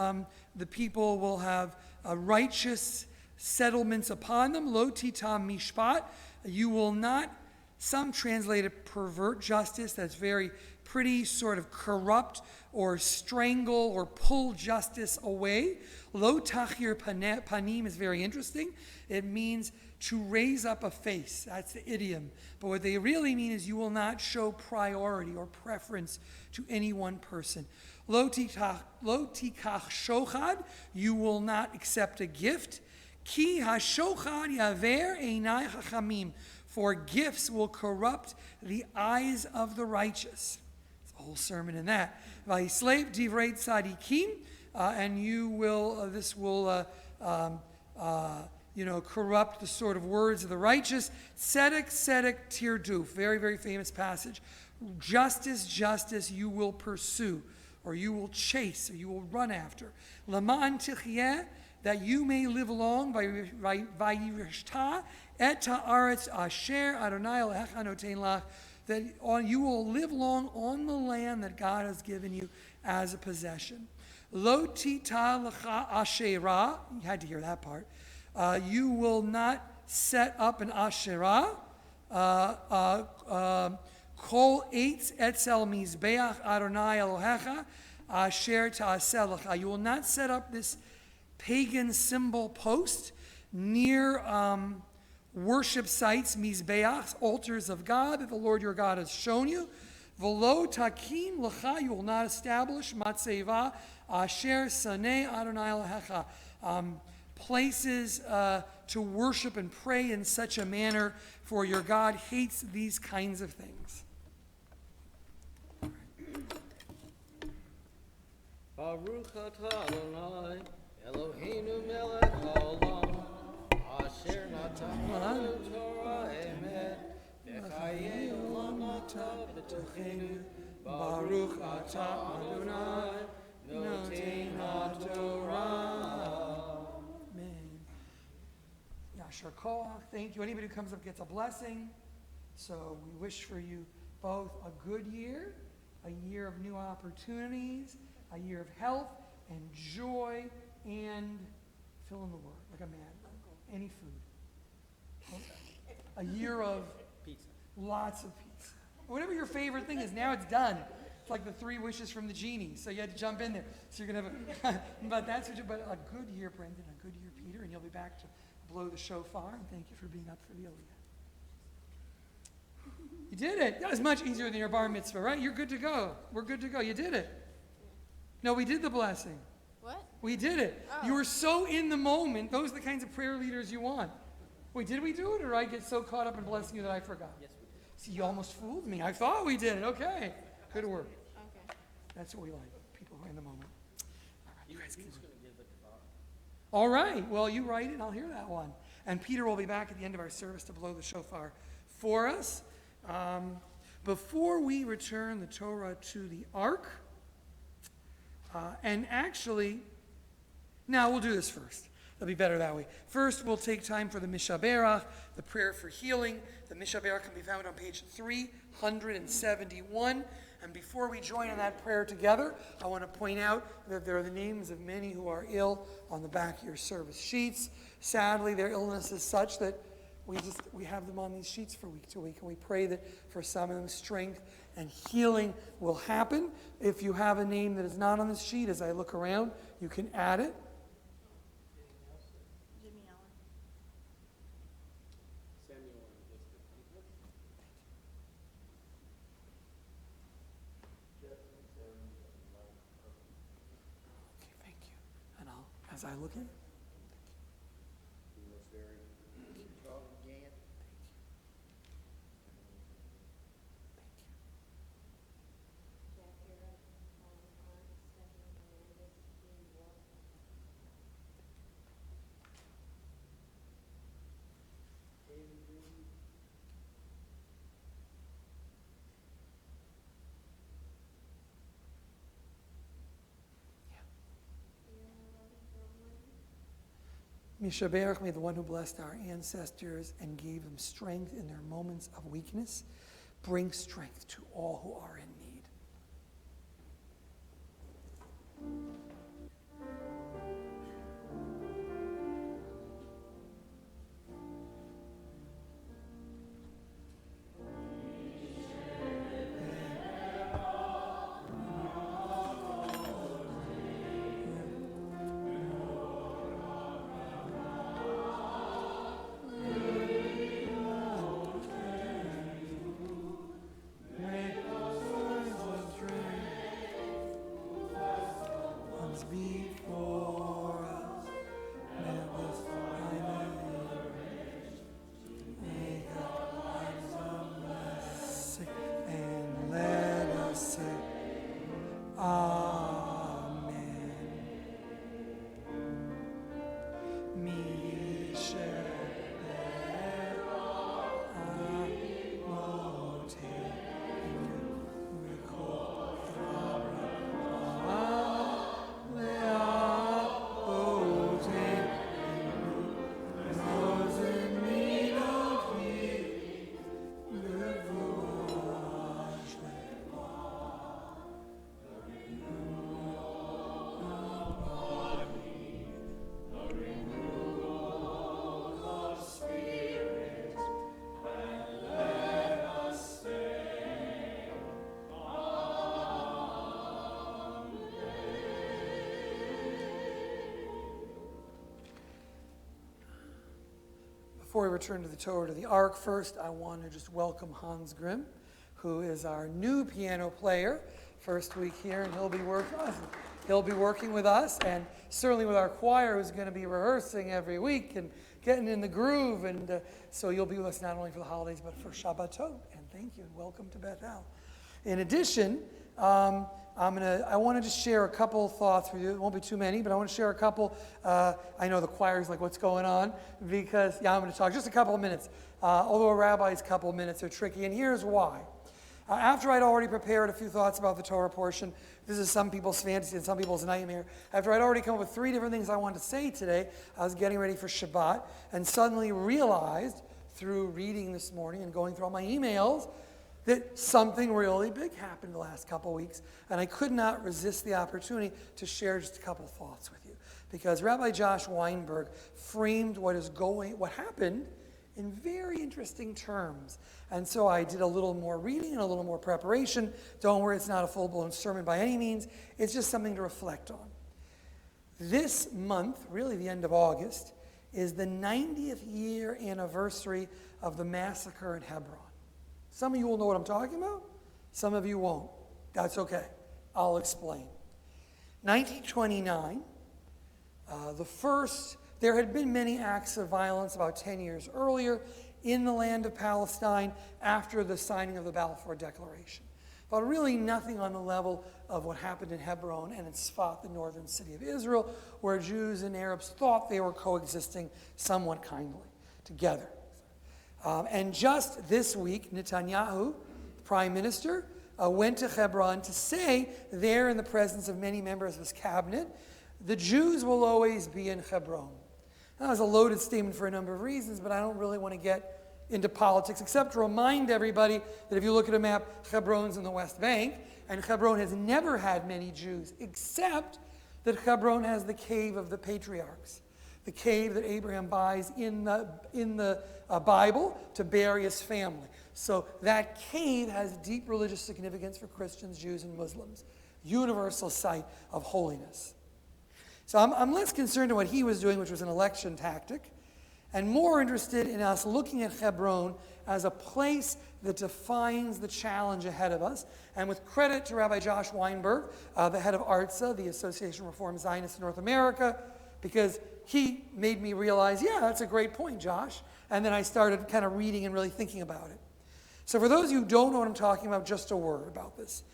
the people will have a righteous settlements upon them. Lo tita mishpat. You will not, some translate it pervert justice. That's very pretty, sort of corrupt or strangle or pull justice away. Lo tachir panim is very interesting. It means to raise up a face. That's the idiom. But what they really mean is you will not show priority or preference to any one person. Lo tikach shochad, you will not accept a gift. Ki hashochad yaver einai chachamim, for gifts will corrupt the eyes of the righteous. It's a whole sermon in that. Vayislev divrei tzadikim, and you will, this will, corrupt the sort of words of the righteous. Tzedek, tzedek, tirduf. Very, very famous passage. Justice, justice, you will pursue, or you will chase, or you will run after. Lama'an tichyeh, that you may live long. Vayirishta et ha'aretz asher Adonai Elohecha noten lach, that you will live long on the land that God has given you as a possession. Lo tita lecha asherah, you had to hear that part. You will not set up an asherah. Kol eitz etzel mizbeach Adonai Elohecha asher ta'aseh lecha. You will not set up this pagan symbol post near worship sites, mizbeachs, altars of God that the Lord your God has shown you. V'lo takim lecha, you will not establish matzeva asher sanei Adonai Elohecha, places to worship and pray in such a manner, for your God hates these kinds of things. Baruch atah Adonai Eloheinu melech haolam, asher natan Torah emet, v'chayei olam nata b'tochenu. Baruch atah Adonai noten haTorah. Amen. Yashar koach. Thank you. Anybody who comes up gets a blessing. So we wish for you both a good year, a year of new opportunities, a year of health and joy, and fill in the word like a man. Any food. A year of Pizza. lots of pizza. Whatever your favorite thing is, now it's done. It's like the 3 wishes from the genie. So you had to jump in there. So you're gonna have but that's what but a good year, Brendan, a good year, Peter, and you'll be back to blow the shofar. And thank you for being up for the Aliyah. You did it. That was much easier than your bar mitzvah, right? You're good to go. We're good to go. You did it. No, we did the blessing. What? We did it. Oh. You were so in the moment. Those are the kinds of prayer leaders you want. Wait, did we do it, or did I get so caught up in blessing you that I forgot? Yes, we did. See, you almost fooled me. I thought we did it. Okay. Good work. Okay. That's what we like, people who are in the moment. All right, you guys can. Who's going to give the kavod? All right. Well, you write it, and I'll hear that one. And Peter will be back at the end of our service to blow the shofar for us. Before we return the Torah to the ark, and actually, now we'll do this first. It'll be better that way. First, we'll take time for the Mishaberach, the prayer for healing. The Mishaberach can be found on page 371. And before we join in that prayer together, I want to point out that there are the names of many who are ill on the back of your service sheets. Sadly, their illness is such that we have them on these sheets for week to week, and we pray that for some of them strength and healing will happen. If you have a name that is not on this sheet, as I look around, you can add it. Jimmy Allen. Samuel and Elizabeth. Okay, thank you. And as I look in, Mishaberach, may the one who blessed our ancestors and gave them strength in their moments of weakness bring strength to all who are in need. before we return to the Torah, to the Ark, first I want to just welcome Hans Grimm, who is our new piano player. First week here, and he'll be working with us, and certainly with our choir, who's going to be rehearsing every week and getting in the groove. And so you'll be with us not only for the holidays, but for Shabbatot. And thank you, and welcome to Beth-El. In addition, I want to just share a couple thoughts with you. It won't be too many, but I want to share a couple. I know the choir's like, what's going on? Because, I'm going to talk just a couple of minutes. Although a rabbi's couple of minutes are tricky, and here's why. After I'd already prepared a few thoughts about the Torah portion, this is some people's fantasy and some people's nightmare. After I'd already come up with 3 different things I wanted to say today, I was getting ready for Shabbat and suddenly realized through reading this morning and going through all my emails that something really big happened the last couple of weeks, and I could not resist the opportunity to share just a couple of thoughts with you. Because Rabbi Josh Weinberg framed what happened in very interesting terms. And so I did a little more reading and a little more preparation. Don't worry, it's not a full-blown sermon by any means. It's just something to reflect on. This month, really the end of August, is the 90th year anniversary of the massacre in Hebron. Some of you will know what I'm talking about. Some of you won't. That's okay. I'll explain. 1929, there had been many acts of violence about 10 years earlier in the land of Palestine after the signing of the Balfour Declaration. But really nothing on the level of what happened in Hebron and in Sfat, the northern city of Israel, where Jews and Arabs thought they were coexisting somewhat kindly together. And just this week, Netanyahu, the prime minister, went to Hebron to say there in the presence of many members of his cabinet, the Jews will always be in Hebron. That was a loaded statement for a number of reasons, but I don't really want to get into politics, except to remind everybody that if you look at a map, Hebron's in the West Bank, and Hebron has never had many Jews, except that Hebron has the cave of the patriarchs, the cave that Abraham buys in the Bible to bury his family. So that cave has deep religious significance for Christians, Jews, and Muslims. Universal site of holiness. So I'm less concerned in what he was doing, which was an election tactic, and more interested in us looking at Hebron as a place that defines the challenge ahead of us. And with credit to Rabbi Josh Weinberg, the head of ARTSA, the Association of Reformed Zionists in North America, because he made me realize, yeah, that's a great point, Josh. And then I started kind of reading and really thinking about it. So for those of you who don't know what I'm talking about, just a word about this.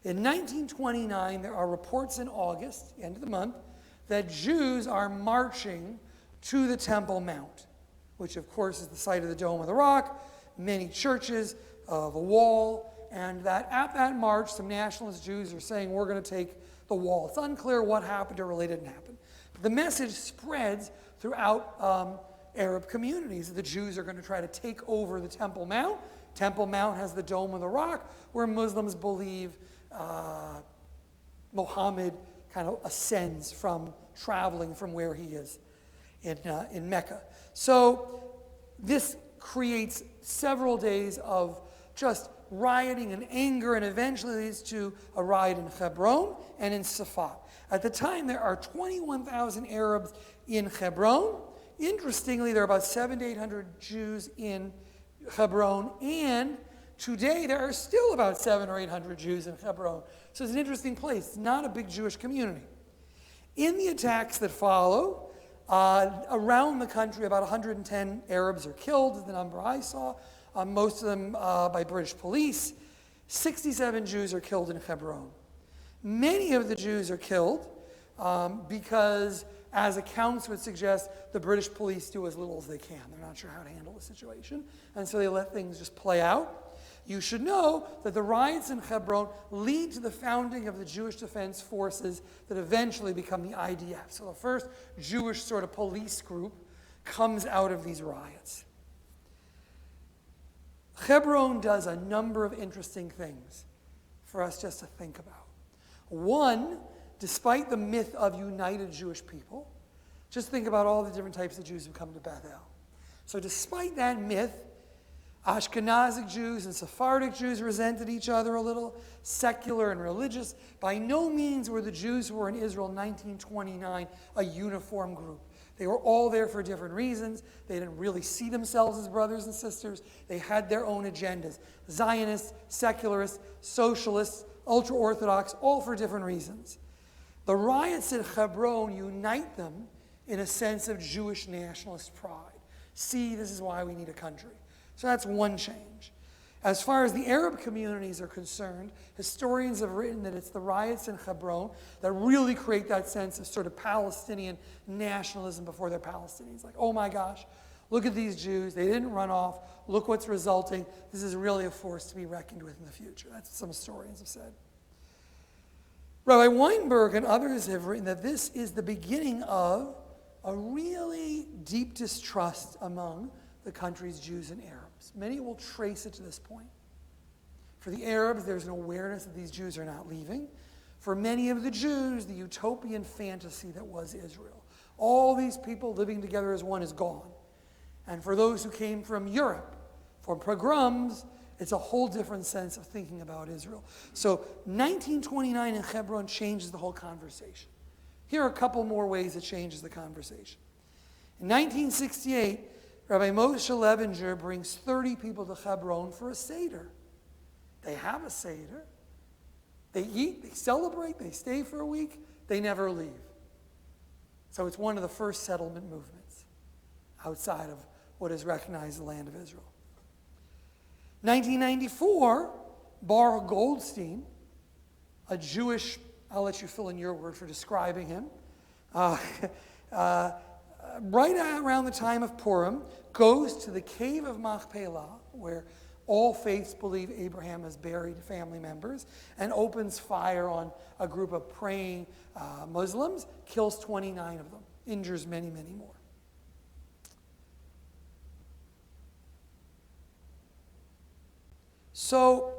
In 1929, there are reports in August, the end of the month, that Jews are marching to the Temple Mount, which of course is the site of the Dome of the Rock, many churches, the wall, and that at that march, some nationalist Jews are saying, we're going to take the wall. It's unclear what happened or really didn't happen. But the message spreads throughout Arab communities that the Jews are going to try to take over the Temple Mount. Temple Mount has the Dome of the Rock, where Muslims believe Muhammad kind of ascends from traveling from where he is in Mecca. So this creates several days of just rioting and anger, and eventually leads to a riot in Hebron and in Safat. At the time, there are 21,000 Arabs in Hebron. Interestingly, there are about 700 to 800 Jews in Hebron, and today there are still about 700 or 800 Jews in Hebron. So it's an interesting place. It's not a big Jewish community. In the attacks that follow, around the country, about 110 Arabs are killed, is the number I saw, most of them by British police. 67 Jews are killed in Hebron. Many of the Jews are killed because, as accounts would suggest, the British police do as little as they can. They're not sure how to handle the situation, and so they let things just play out. You should know that the riots in Hebron lead to the founding of the Jewish Defense Forces that eventually become the IDF. So the first Jewish sort of police group comes out of these riots. Hebron does a number of interesting things for us just to think about. One, despite the myth of united Jewish people, just think about all the different types of Jews who come to Beth-El. So despite that myth, Ashkenazic Jews and Sephardic Jews resented each other a little, secular and religious. By no means were the Jews who were in Israel in 1929 a uniform group. They were all there for different reasons. They didn't really see themselves as brothers and sisters. They had their own agendas. Zionists, secularists, socialists, ultra-Orthodox, all for different reasons. The riots at Hebron unite them in a sense of Jewish nationalist pride. See, this is why we need a country. So that's one change. As far as the Arab communities are concerned, historians have written that it's the riots in Hebron that really create that sense of sort of Palestinian nationalism before they're Palestinians. Like, oh my gosh, look at these Jews. They didn't run off. Look what's resulting. This is really a force to be reckoned with in the future. That's what some historians have said. Rabbi Weinberg and others have written that this is the beginning of a really deep distrust among the country's Jews and Arabs. Many will trace it to this point. For the Arabs, there's an awareness that these Jews are not leaving. For many of the Jews, the utopian fantasy that was Israel. All these people living together as one is gone. And for those who came from Europe, from pogroms, it's a whole different sense of thinking about Israel. So 1929 in Hebron changes the whole conversation. Here are a couple more ways it changes the conversation. In 1968, Rabbi Moshe Levinger brings 30 people to Hebron for a Seder. They have a Seder. They eat, they celebrate, they stay for a week, they never leave. So it's one of the first settlement movements outside of what is recognized as the land of Israel. 1994, Bar Goldstein, a Jewish, I'll let you fill in your word for describing him, right around the time of Purim, goes to the cave of Machpelah, where all faiths believe Abraham has buried family members, and opens fire on a group of praying Muslims, kills 29 of them, injures many, many more. So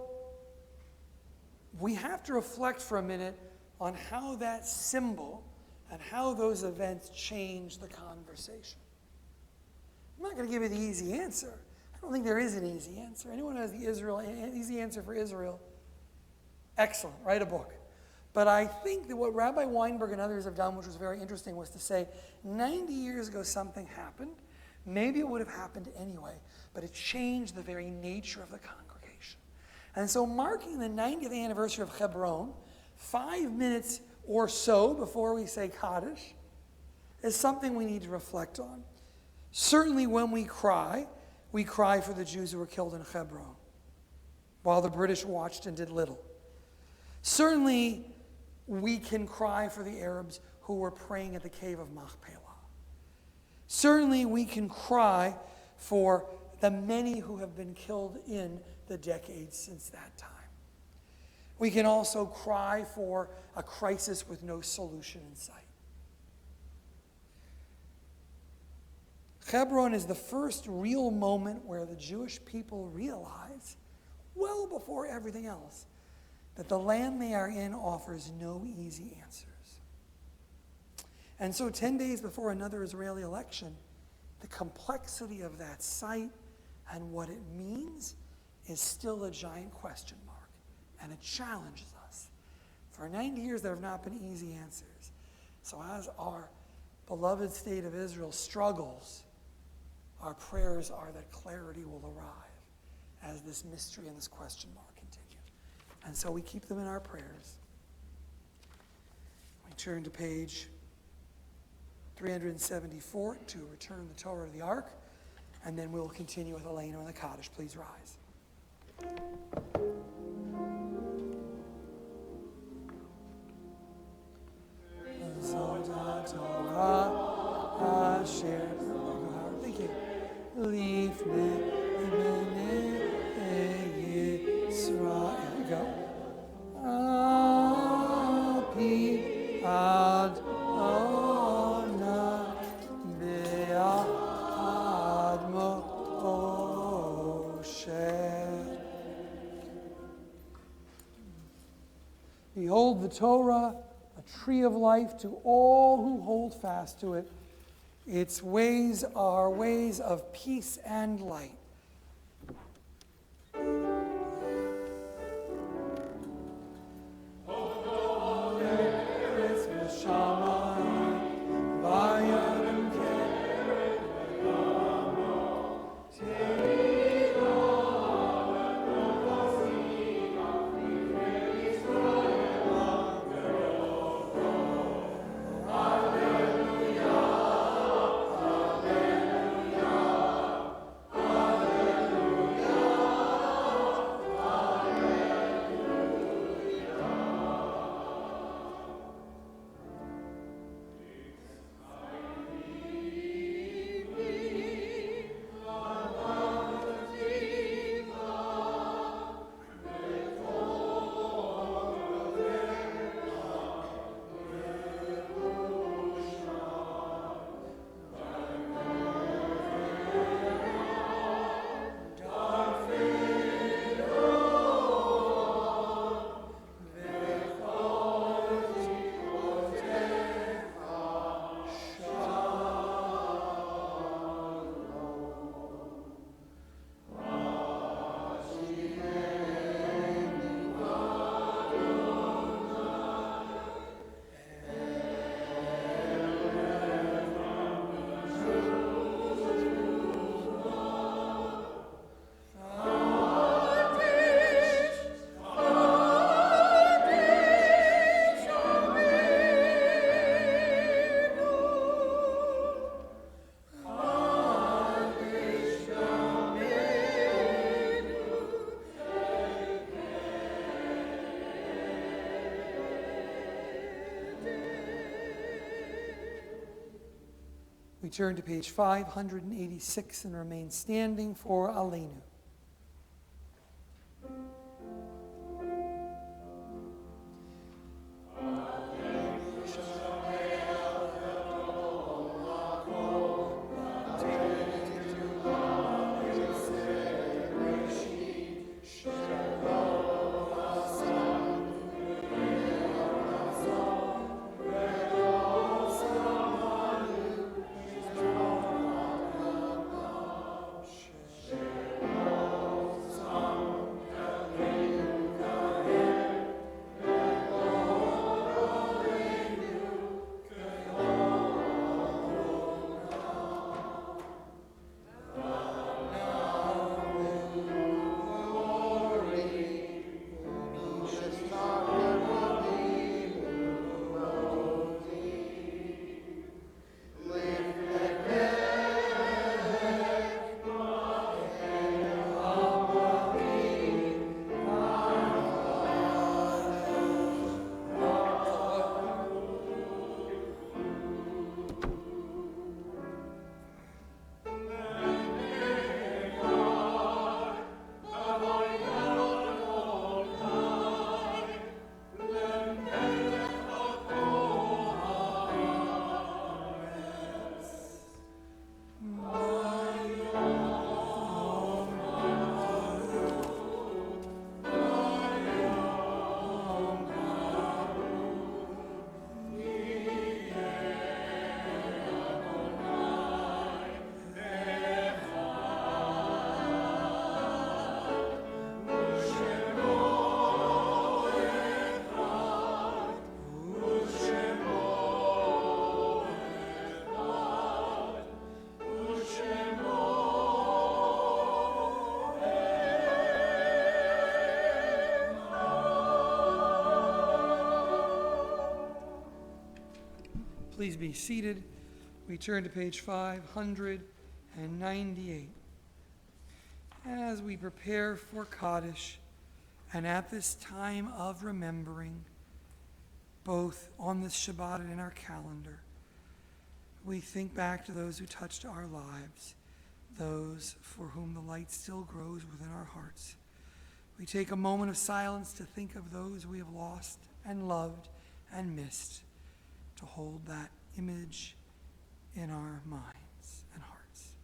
we have to reflect for a minute on how that symbol and how those events change the conversation. I'm not going to give you the easy answer. I don't think there is an easy answer. Anyone who has the easy answer for Israel, excellent, write a book. But I think that what Rabbi Weinberg and others have done, which was very interesting, was to say 90 years ago something happened. Maybe it would have happened anyway, but it changed the very nature of the congregation. And so marking the 90th anniversary of Hebron, 5 minutes or so before we say Kaddish, is something we need to reflect on. Certainly when we cry for the Jews who were killed in Hebron, while the British watched and did little. Certainly we can cry for the Arabs who were praying at the cave of Machpelah. Certainly we can cry for the many who have been killed in the decades since that time. We can also cry for a crisis with no solution in sight. Hebron is the first real moment where the Jewish people realize, well before everything else, that the land they are in offers no easy answers. And so 10 days before another Israeli election, the complexity of that site and what it means is still a giant question mark. And it challenges us. For 90 years, there have not been easy answers. So as our beloved state of Israel struggles, our prayers are that clarity will arrive as this mystery and this question mark continue. And so we keep them in our prayers. We turn to page 374 to return the Torah to the Ark, and then we'll continue with Elena and the Kaddish. Please rise. Thank you. Go. Behold the Torah, a tree of life to all who hold fast to it. Its ways are ways of peace and light. Shama, turn to page 586 and remain standing for Aleinu. Please be seated. We turn to page 598. As we prepare for Kaddish, and at this time of remembering, both on this Shabbat and in our calendar, we think back to those who touched our lives, those for whom the light still grows within our hearts. We take a moment of silence to think of those we have lost and loved and missed, to hold that image in our minds and hearts.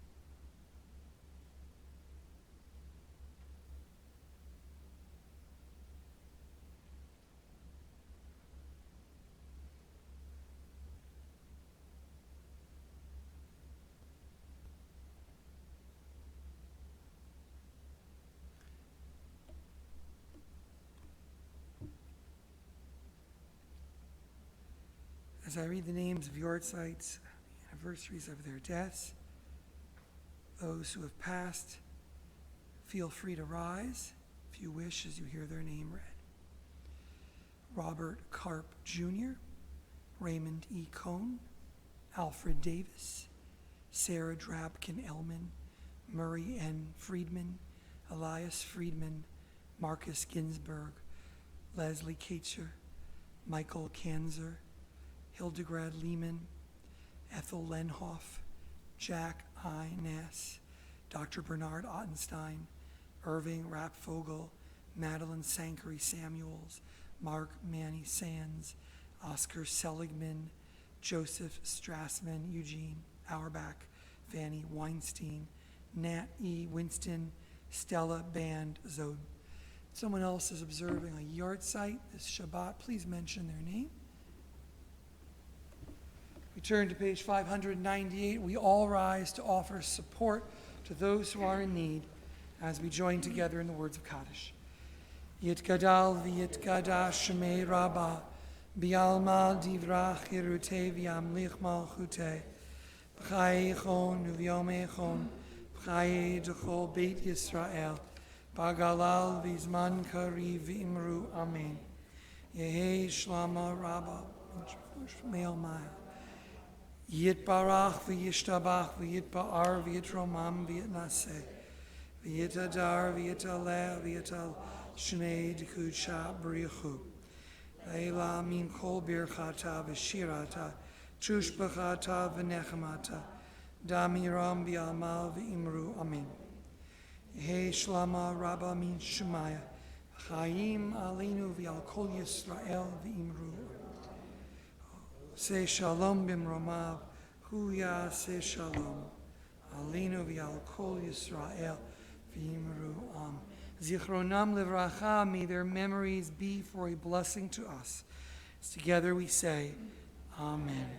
As I read the names of yortzites, the anniversaries of their deaths, those who have passed, feel free to rise if you wish as you hear their name read. Robert Karp Jr., Raymond E. Cohn, Alfred Davis, Sarah Drabkin-Ellman, Murray N. Friedman, Elias Friedman, Marcus Ginsberg, Leslie Kacher, Michael Kanzer, Hildegard Lehman, Ethel Lenhoff, Jack I. Ness, Dr. Bernard Ottenstein, Irving Rapfogel, Madeline Sankary Samuels, Mark Manny Sands, Oscar Seligman, Joseph Strassman, Eugene Auerbach, Fanny Weinstein, Nat E. Winston, Stella Band Zod. Someone else is observing a yahrzeit this Shabbat. Please mention their name. We turn to page 598. We all rise to offer support to those who are in need as we join together in the words of Kaddish. Yitgadal v'yitgadash shemei Rabba bi'alma divrach hirute v'yamlich malchute b'chai echon u'vyom echon b'chai d'chol Beit Yisrael b'galal v'zman kariv v'imru amen. Yehi shlama Rabba shmei Maya. Yitbarach v'yishtabach v'yitba'ar v'yitromam v'yitnaseh v'yitadar v'yitaleh v'yital shnei d'kudsha b'richu leila min kol birchata v'shirata tushbachata v'nechemata damiram v'amal v'imru amen. Yehi shlama rabba min shemaya, chayim aleinu v'al kol Yisrael v'imru. Say shalom b'mromav, hu yaseh shalom, aleinu v'al kol Yisrael v'imru am. Zichronam livracha, may their memories be for a blessing to us. Together we say, Amen.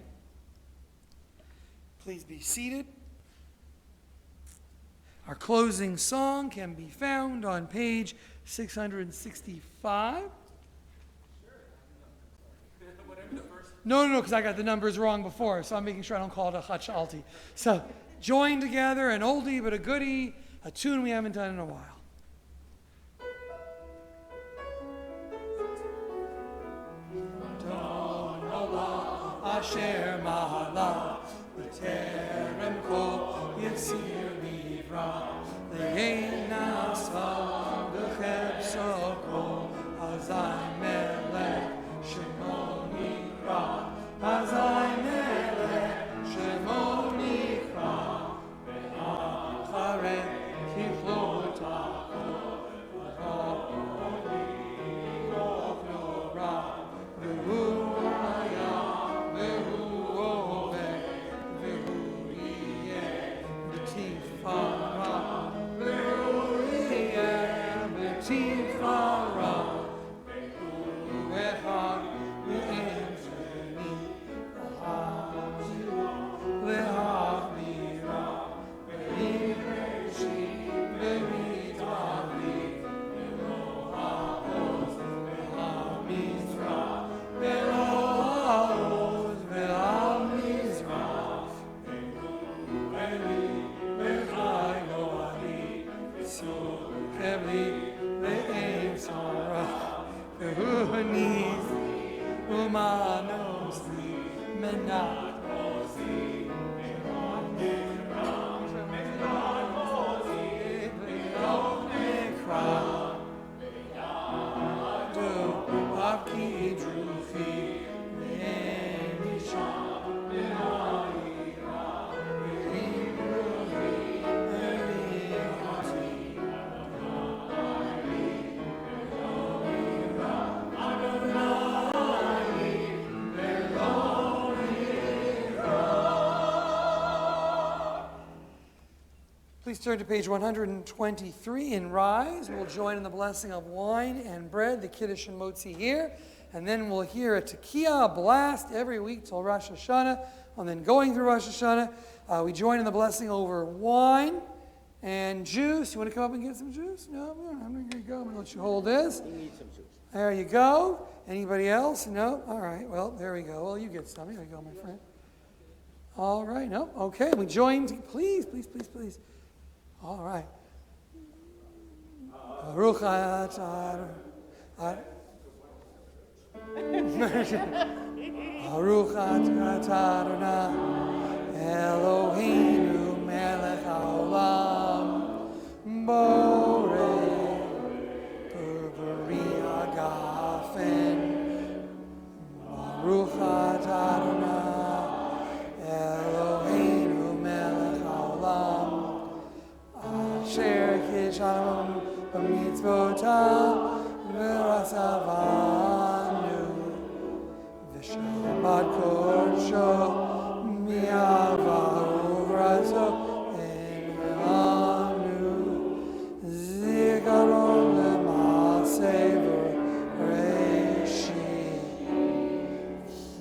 Please be seated. Our closing song can be found on page 665. No, because I got the numbers wrong before, so I'm making sure I don't call it a Hachalti. So join together, an oldie but a goodie, a tune we haven't done in a while. Asher Mahala, B'terem Kol Yitzir Livra, Le'ena Sva, B'cheb Sokol, Azai Melech, Shemo Nikra, Azai Melech, Shemo Nikra, Ve'achareh Kichlot HaKol, V'ra'oli Roch Norah, V'hu Please turn to page 123 and rise. We'll join in the blessing of wine and bread, the Kiddush and Motzi here. And then we'll hear a tekiah, a blast every week till Rosh Hashanah. And then going through Rosh Hashanah, we join in the blessing over wine and juice. You want to come up and get some juice? No? I'm going to go. I'm going to let you hold this. We need some juice. There you go. Anybody else? No? All right. Well, there we go. Well, you get some. There you go, my friend. All right. No? Okay. We join. Please. All right. Baruch atah Baruch atah Adonai Eloheinu melech haolam borei b'bari hagafen Baruch atah Adonai Eloheinu melech haolam Asher kishalom b'mitzvotav v'rasavanu v'shabbat kodsho mi'avahu v'raso en'anu zikaron l'maaseh v'reishit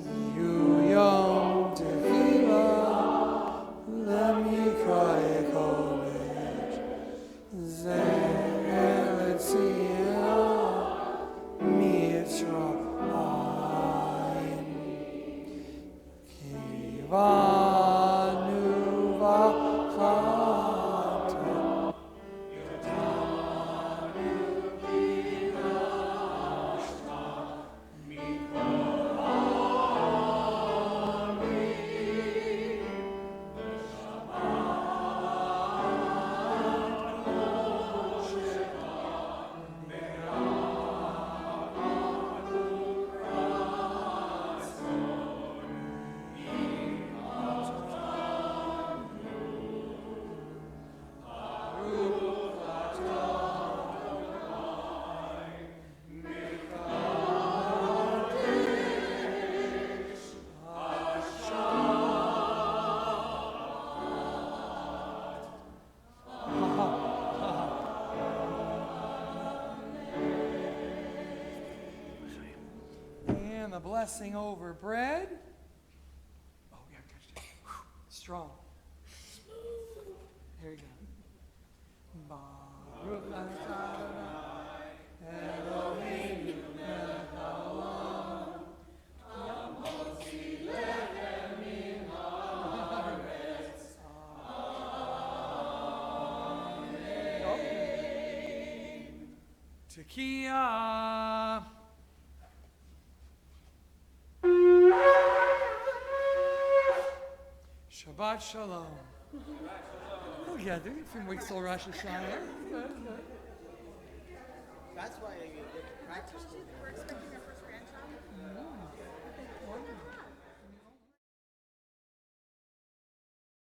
Kiyu yom tevilah l'mikra kodesh Vanuva and the blessing over bread. Oh, yeah, gotcha. Strong. Here you go. Baruch Adonai, Eloheinu melech haolam, Yamosi lechem min haaretz. Amen. Tekiah. Shabbat Shalom. Oh, yeah, there are a few weeks till Rosh Hashanah. That's why you get to practice. We're expecting